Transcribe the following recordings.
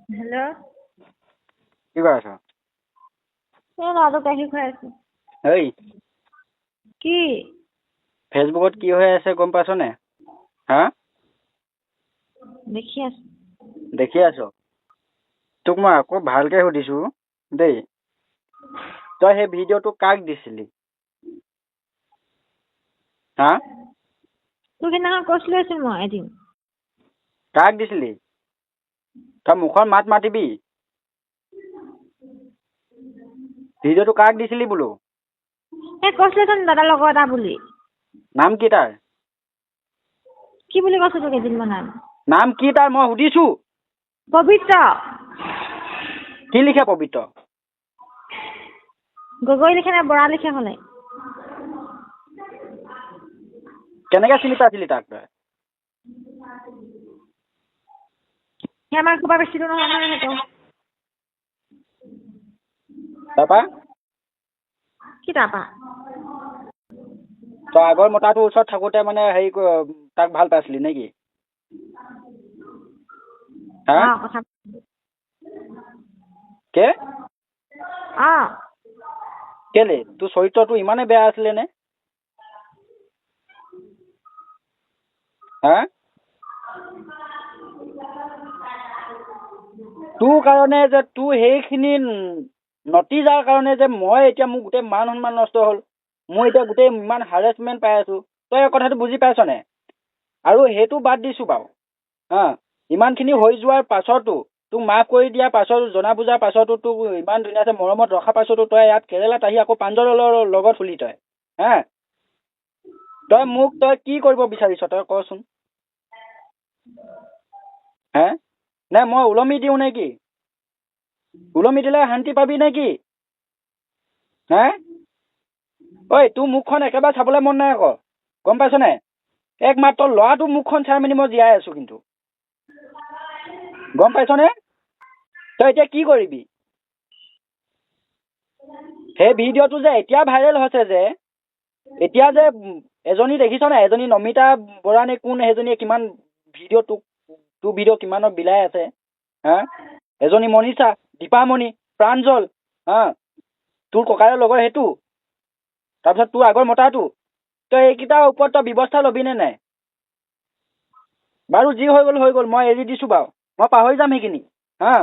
Hello'. কি কৰি আছ? এই ল'ৰাটোক গাখীৰ খুৱাই আছো। এই কি? ফেচবুকত কি হৈ আছে গম পাইছ নে? হা? দেখি আছো। দেখি আছ? তোক মই আকৌ ভালকে সুধিছো দেই। তই সেই ভিডিঅ'টো কাক দিছিলি? হা? তোক সেইদিনাখন কৈছিলোচোন মই এদিন। কাক দিছিলি? তই মুখত মাত মাতিবি। ভিডিঅ'টো কাক দিছিলি বোলো? এই কৈছিলোচোন দাদাৰ লগৰ এটা বুলি। নাম কি তাৰ? কি বুলি কৈছো তোক কেইদিনমান নাম? নাম কি তাৰ মই সুধিছো? পবিত্ৰ। কি লিখে পবিত্ৰ? গগৈ লিখে নে বৰা লিখে হ'লে? কেনেকে চিনি পাইছিলি তাক তই? সেই আমাৰ ক'ৰবাত বেছি দূৰ নহয় নহয় সেইটো। তাৰপা? কি তাৰপা? তই আগৰ মতাটোৰ ওচৰত থাকোতে মানে তাক ভাল পাইছিলি নেকি? হা? কথা কে? অ'। কেলে? তোৰ চৰিত্ৰটো ইমানে বেয়া আছিলে নে? হা? তোৰ কাৰণে যে তোৰ সেইখিনি নতিজাৰ কাৰণে যে মই এতিয়া মোৰ গোটেই মান সন্মান নষ্ট হ'ল। মই এতিয়া গোটেই ইমান হাৰেছমেণ্ট পাই আছো। তই এই কথাটো বুজি পাইছ নে? আৰু সেইটো বাদ দিছো বাৰু। হা? ইমানখিনি হৈ যোৱাৰ পাছতো, তোক মাফ কৰি দিয়াৰ পাছতো, জনা বুজাৰ পাছতো, তোক ইমান ধুনীয়াছে মৰমত ৰখা পাছতো তই ইয়াত কেৰেলাত আহি আকৌ প্ৰাঞ্জলৰ লগত শুলি তই। হা? তই কি কৰিব বিচাৰিছ তই কচোন? হে? নে মই ওলমি দিওঁ নে কি? ওলমি দিলে শান্তি পাবি নে কি? হে? ঐ তোৰ মুখখন একেবাৰে চাবলৈ মন নাই আকৌ। গম পাইছ নাই? একমাত্ৰ ল'ৰাটোৰ মুখখন চাই মেলি মই জীয়াই আছো কিন্তু। গম পাইছনে? তই এতিয়া কি কৰিবি? সেই ভিডিঅ'টো যে এতিয়া ভাইৰেল হৈছে যে, এতিয়া যে এজনী দেখিছ নাই? এজনী নমিতা বৰা নে কোন সেইজনীয়ে কিমান ভিডিঅ' তোৰ ভিডিঅ' কিমানৰ বিলাই আছে। হা? এজনী মনিষা, দীপামণি, প্ৰাঞ্জল, হা? তোৰ ককাইৰ লগৰ সেইটো। তাৰপিছত তোৰ আগৰ মতাটো। তই এইকেইটাৰ ওপৰত তই ব্যৱস্থা ল'বি নে নাই? বাৰু যি হৈ গ'ল হৈ গ'ল, মই এৰি দিছো বাৰু। মই পাহৰি যাম সেইখিনি। হা?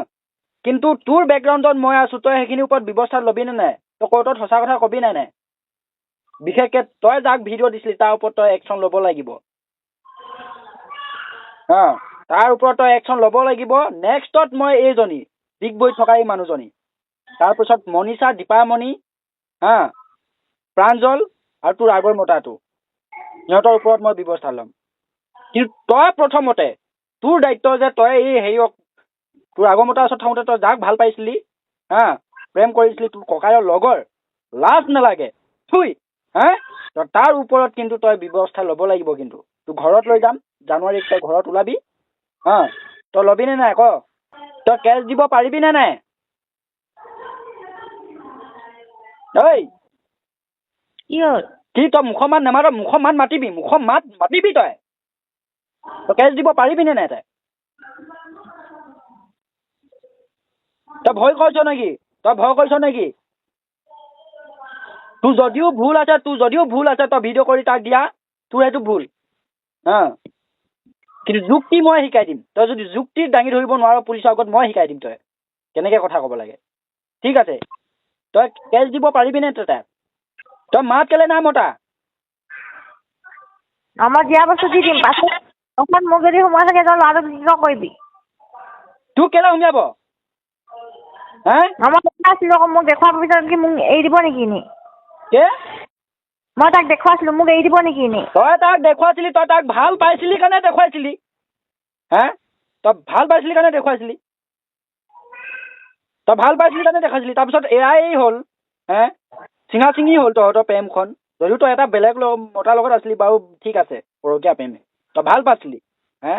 কিন্তু তোৰ বেকগ্ৰাউণ্ডত মই আছো, তই সেইখিনিৰ ওপৰত ব্যৱস্থা ল'বি নে নাই? তই কোৰ্টত সঁচা কথা কবি নে নাই? বিশেষকে তই যাক ভিডিঅ' দিছিলি তাৰ ওপৰত তই একশ্যন ল'ব লাগিব। হা? তাৰ ওপৰত তই একশ্যন ল'ব লাগিব। নেক্সটত মই এইজনী ডিগবৈ থকা এই মানুহজনী, তাৰপিছত মনিষা, দীপামণি, হা? প্ৰাঞ্জল আৰু তোৰ আগৰ মতাটো, সিহঁতৰ ওপৰত মই ব্যৱস্থা ল'ম। কিন্তু তই প্ৰথমতে তোৰ দায়িত্ব যে তই এই হেৰিয়ক তোৰ আগৰ মতাৰ ওচৰত থাকোঁতে তই যাক ভাল পাইছিলি, হা? প্ৰেম কৰিছিলি, তোৰ ককাইৰ লগৰ, লাজ নালাগে থুই, হা? তই তাৰ ওপৰত কিন্তু তই ব্যৱস্থা ল'ব লাগিব কিন্তু। তোৰ ঘৰত লৈ যাম, জানুৱাৰীত তই ঘৰত ওলাবি। হা? তই ল'বি নে নাই ক? তই কেছ দিব পাৰিবি নে নাই? ঐ কি হ'ল? কি তই মুখৰ মাত নেমাত? মুখৰ মাত মাতিবি, মুখৰ মাত মাতিবি তই কেছ দিব পাৰিবি নে নাই? তই ভয় কৰিছ নেকি? তই ভয় কৰিছ নেকি? তোৰ যদিও ভুল আছে তই ভিডিঅ' কৰি তাক দিয়া, তোৰ সেইটো ভুল। হা? কিন্তু যুক্তি মই শিকাই দিম। তই যদি যুক্তি দাঙি ধৰিব নোৱাৰ পুলিচৰ আগত, মই শিকাই দিম তই কেনেকে কথা ক'ব লাগে। ঠিক আছে? তই কেছ দিব পাৰিবি নে তাক? তই মাত কেলে নাই মতা? মই দিয়া বস্তু দি দিম। পাছত মোক যদি সোমাই থাকে তই ল'ৰাটোক কি কৰিবি? তোক কেলে সুমিয়াব? হা? মই আছিলো আকৌ, মোক দেখুৱাৰ পিছত কি মোক এৰি দিব নেকি এনেই? কে? মই তাক দেখুৱাইছিলো, মোক এৰি দিব নেকি এনেই? তই তাক দেখুৱাইছিলি, তই তাক ভাল পাইছিলি কাৰণে দেখুৱাইছিলি। হা? তই ভাল পাইছিলি কাৰণে দেখুৱাইছিলি। তাৰপিছত এয়াই হ'ল। হে? চিঙা চিঙি হ'ল তহঁতৰ প্ৰেমখন। যদিও তই এটা বেলেগ মতাৰ লগত আছিলি বাৰু, ঠিক আছে, পৰকীয়া প্ৰেমে, তই ভাল পাইছিলি। হে?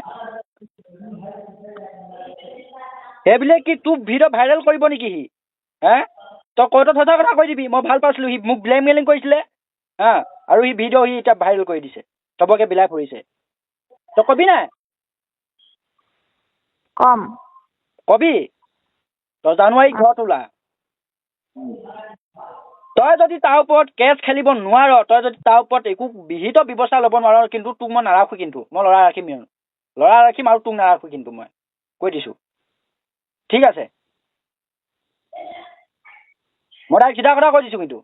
সেইবুলি কি তোক ভিডিঅ' ভাইৰেল কৰিব নেকি সি? হে? তই কোৰ্টত সঁচা কথা কৈ দিবি, মই ভাল পাইছিলো, সি মোক ব্লেকমেইলিং কৰিছিলে। হা? আৰু সি ভিডিঅ' এতিয়া ভাইৰেল কৰি দিছে, চবকে বিলাই ফুৰিছে। তই কবি নাই? কম। কবি তই জানুৱাৰী ঘৰত ওলা তই যদি তাৰ ওপৰত কেছ খেলিব নোৱাৰ তই যদি তাৰ ওপৰত একো বিহিত ব্যৱস্থা ল'ব নোৱাৰ কিন্তু তোক মই নাৰাখোঁ কিন্তু মই ল'ৰা ৰাখিম আৰু তোক নাৰাখোঁ কিন্তু মই কৈ দিছোঁ ঠিক আছে মই তাইক চিধা কথা কৈ দিছোঁ কিন্তু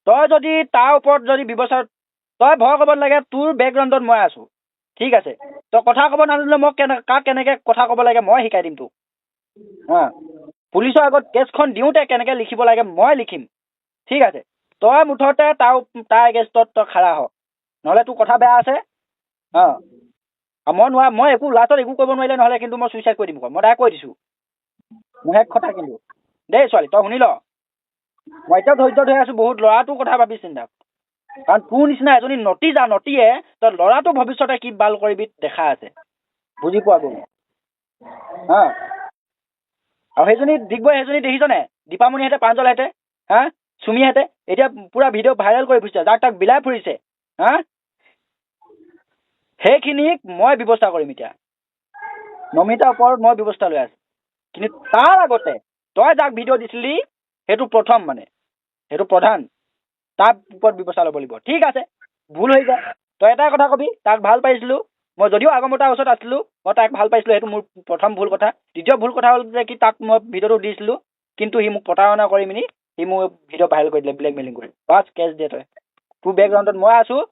তই যদি তাৰ ওপৰত যদি ব্যৱস্থা তই ভয় ক'ব লাগে তোৰ বেকগ্ৰাউণ্ডত মই আছোঁ ঠিক আছে তই কথা ক'ব নাজানিলে মই কাক কেনেকৈ কথা ক'ব লাগে মই শিকাই দিম তোক পুলিচৰ আগত কেছখন দিওঁতে কেনেকৈ লিখিব লাগে মই লিখিম ঠিক আছে তই মুঠতে তাৰ এগেইনষ্টত তই খাৰা হ নহ'লে তোৰ কথা বেয়া আছে মই একো লাষ্টত একো কৰিব নোৱাৰিলে নহ'লে কিন্তু মই চুইচাইড কৰি দিম মই তাই কৈ দিছোঁ মোৰ শেষ কথা কিন্তু দেই ছোৱালী তই শুনি ল মই এতিয়াও ধৈৰ্য ধৰি আছোঁ বহুত ল'ৰাটোৰ কথা ভাবি চিন্তা কাৰণ তোৰ নিচিনা এজনী নটিয়ে তই ল'ৰাটোৰ ভৱিষ্যতে কি বাল কৰিবি দেখা আছে বুজি পোৱা গ'ল আৰু সেইজনী দেখিছনে দীপামণিহেঁতে প্ৰাঞ্জলহেঁতে চুমিহেঁতে এতিয়া পুৰা ভিডিঅ' ভাইৰেল কৰি ফুৰিছে যাক তাক বিলাই ফুৰিছে সেইখিনিক মই ব্যৱস্থা কৰিম এতিয়া নমিতাৰ ওপৰত মই ব্যৱস্থা লৈ আছোঁ কিন্তু তাৰ আগতে তই যাক ভিডিঅ' দিছিলি সেইটো প্ৰথম মানে সেইটো প্ৰধান তাৰ ওপৰত ব্যৱস্থা ল'ব লাগিব ঠিক আছে ভুল হৈ যায় তই এটাই কথা কবি তাক ভাল পাইছিলোঁ মই যদিও আগমতাৰ ওচৰত আছিলোঁ মই তাক ভাল পাইছিলোঁ সেইটো মোৰ প্ৰথম ভুল কথা দ্বিতীয় ভুল কথা হ'ল যে কি তাক মই ভিডিঅ'টো দিছিলোঁ কিন্তু সি মোক প্ৰতাৰণা কৰি মেলি সি মোৰ ভিডিঅ' ভাইৰেল কৰি দিলে ব্লেকমেইলিং কৰি বাছ কেছ দে তই তোৰ বেকগ্ৰাউণ্ডত মই আছোঁ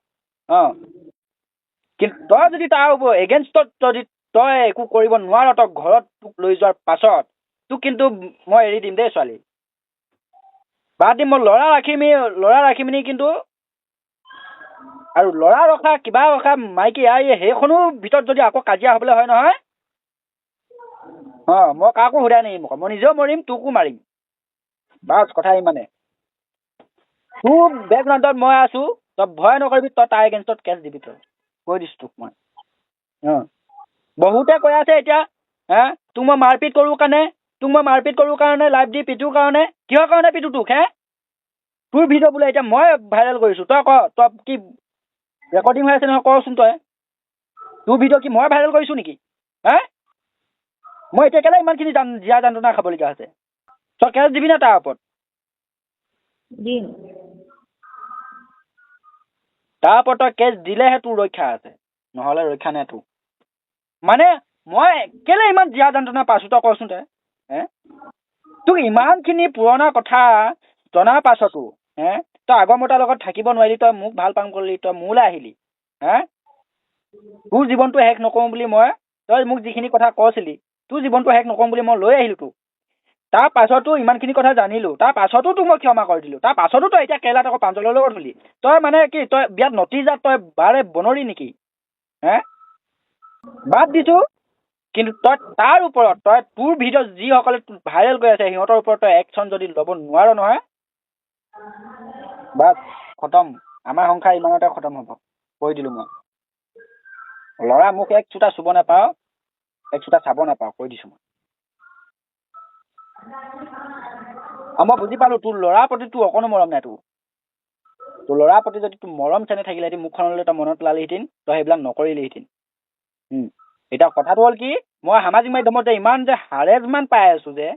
কিন্তু তই যদি তাৰ এগেইনষ্টত যদি তই একো কৰিব নোৱাৰ তই ঘৰত তোক লৈ যোৱাৰ পাছত তোক কিন্তু মই এৰি দিম দেই ছোৱালী বাদ দিম মই ল'ৰা ৰাখিমেই কিন্তু আৰু ল'ৰা ৰখা কিবা ৰখা মাইকী সেইখনো ভিতৰত যদি আকৌ কাজিয়া হ'বলৈ হয় নহয় মই কাকো সোধাই নেৰিম মই নিজেও মৰিম তোকো মাৰিম বাছ কথা ইমানে তোৰ বেকগ্ৰাউণ্ডত মই আছোঁ তই ভয় নকৰিবি তই তাৰ এগেইনষ্টত কেছ দিবি তই কৈ দিছোঁ তোক মই বহুতে কৈ আছে এতিয়া তোক মই মাৰপিট কৰোঁ কাৰণে লাইভ দি পিটোৰ কাৰণে কিহৰ কাৰণে পিটো তোক তোৰ ভিডিঅ' বোলে এতিয়া মই ভাইৰেল কৰিছোঁ তই তই কি ৰেকৰ্ডিং হৈ আছে নহয় কচোন তই তোৰ ভিডিঅ' কি মই ভাইৰেল কৰিছোঁ নেকি মই এতিয়া কেলৈ ইমানখিনি জীয়া যন্ত্ৰণা খাবলগীয়া হৈছে তই কেছ দিবি নে তাৰ ওপৰত দিম তাৰ ওপৰত তই কেছ দিলেহে তোৰ ৰক্ষা আছে নহ'লে ৰক্ষা নাই তোৰ মানে মই কেলৈ ইমান জীয়া যন্ত্ৰণা পাইছোঁ তই কচোন তই তোক ইমানখিনি পুৰণা কথা জনাৰ পাছতো তই আগমতাৰ লগত থাকিব নোৱাৰিলি তই মোক ভাল পাম কৰিলি তই মোলৈ আহিলি তোৰ জীৱনটো শেষ নকৰোঁ বুলি তই মোক যিখিনি কথা কৈছিলি তোৰ জীৱনটো শেষ নকৰোঁ বুলি মই লৈ আহিলোঁ তোক তাৰ পাছতো ইমানখিনি কথা জানিলোঁ তাৰ পাছতো তোক মই ক্ষমা কৰি দিলোঁ তাৰ পাছতো তই এতিয়া কেৰেলাত আকৌ প্ৰাঞ্জলৰ লগত হ'লি তই মানে কি তই বিয়াত নতিজাত তই বাৰে বনৰি নেকি বাদ দিছোঁ কিন্তু তই তাৰ ওপৰত তোৰ ভিডিঅ' যিসকলে ভাইৰেল কৰি আছে সিহঁতৰ ওপৰত তই একশ্যন যদি ল'ব নোৱাৰ নহয় বাছ খতম আমাৰ সংসাৰ ইমানতে খতম হ'ব কৈ দিলোঁ মই ল'ৰা মোক এক চোটা চুব নাপাওঁ এক চোটা চাব নাপাওঁ কৈ দিছোঁ মই মই বুজি পালোঁ তোৰ ল'ৰাৰ প্ৰতি তোৰ অকণো মৰম নাই তোৰ ল'ৰাৰ প্ৰতি যদি তোৰ মৰম চেনে থাকিলেহেঁতেন মুখখনলৈ তই মনত পেলালিহেঁতেন তই সেইবিলাক নকৰিলিহেঁতেন এতিয়া কথাটো হ'ল কি মই সামাজিক মাধ্যমত যে ইমান যে হাৰেছমেণ্ট পাই আছোঁ যে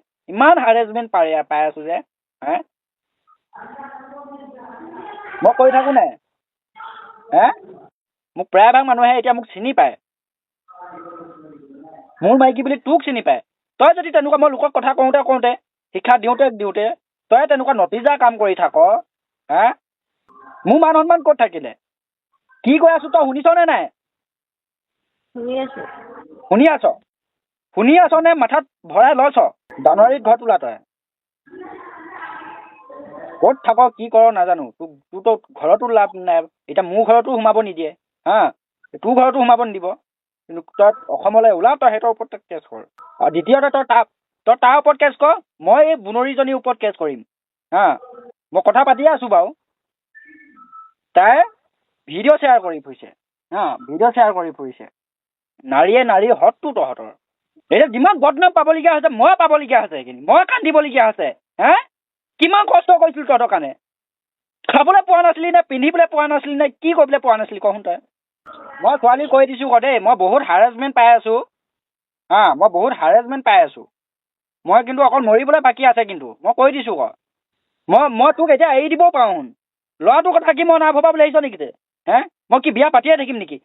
মই কৈ থাকোঁ নাই মোক প্ৰায়ভাগ মানুহে এতিয়া মোক চিনি পায় মোৰ মাইকী বুলি তোক চিনি পায় তই যদি তেনেকুৱা মই লোকক কথা কওঁতে শিক্ষা দিওঁতে তই তেনেকুৱা নতিজা কাম কৰি থাক মোৰ মান সন্মান ক'ত থাকিলে কি কৈ আছোঁ তই শুনিছনে নাই শুনি আছ নে মাথাত ভৰাই লৈছ জানুৱাৰীত ঘৰত ওলা তই ক'ত থাক কি কৰ নাজানো তোৰতো ঘৰতো লাভ নাই এতিয়া মোৰ ঘৰতো সোমাব নিদিয়ে তোৰ ঘৰতো সোমাব নিদিব কিন্তু তই অসমলৈ ওলা তই সিহঁতৰ ওপৰত কেছ কৰ আৰু দ্বিতীয়তে তই তাৰ ওপৰত কেছ কৰ মই এই বুনৰীজনীৰ ওপৰত কেছ কৰিম মই কথা পাতিয়ে আছোঁ বাৰু তাই ভিডিঅ' শ্বেয়াৰ কৰি ফুৰিছে নাৰীয়ে নাৰীৰ হতটো তহঁতৰ এতিয়া যিমান বদনাম পাবলগীয়া হৈছে মই পাবলগীয়া হৈছে এইখিনি মই কান্দিবলগীয়া হৈছে কিমান কষ্ট কৰিছিলোঁ তহঁতৰ কাৰণে খাবলৈ পোৱা নাছিলি নে পিন্ধিবলৈ পোৱা নাছিলি নে কি কৰিবলৈ পোৱা নাছিলি কচোন তই মই ছোৱালী কৈ দিছোঁ দেই মই বহুত হাৰেছমেণ্ট পাই আছোঁ মই কিন্তু অকল মৰিবলৈ বাকী আছে কিন্তু মই কৈ দিছোঁ আকৌ মই তোক এতিয়া এৰি দিব পাৰোঁ ল'ৰাটোৰ কথা কি মই নাই ভবা বুলি আহিছ নেকি তে হে মই কি বিয়া পাতিয়ে থাকিম নেকি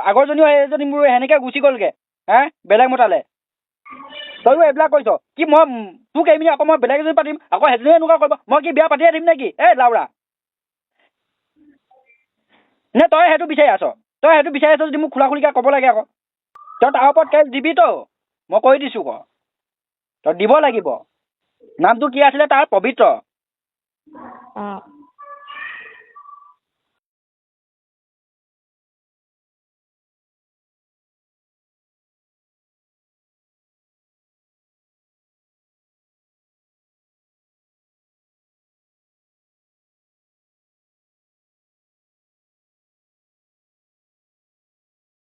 আগৰজনীও এজনী মোৰ সেনেকৈ গুচি গ'লগৈ হে বেলেগ মতালে তইও এইবিলাক কৈছ কি মই তোক এৰি আকৌ মই বেলেগ এজনী পাতিম আকৌ সেইজনীয়ে এনেকুৱা কৰিব মই কি বিয়া পাতিয়ে থাকিম নেকি এই লাউৰা নে তই সেইটো বিচাৰি আছ যদি মোক খোলা খুলিকৈ ক'ব লাগে আকৌ তই তাৰ ওপৰত কেছ দিবিতো মই কৈ দিছোঁ আকৌ তই দিব লাগিব নামটো কি আছিলে তাৰ পবিত্ৰ অঁ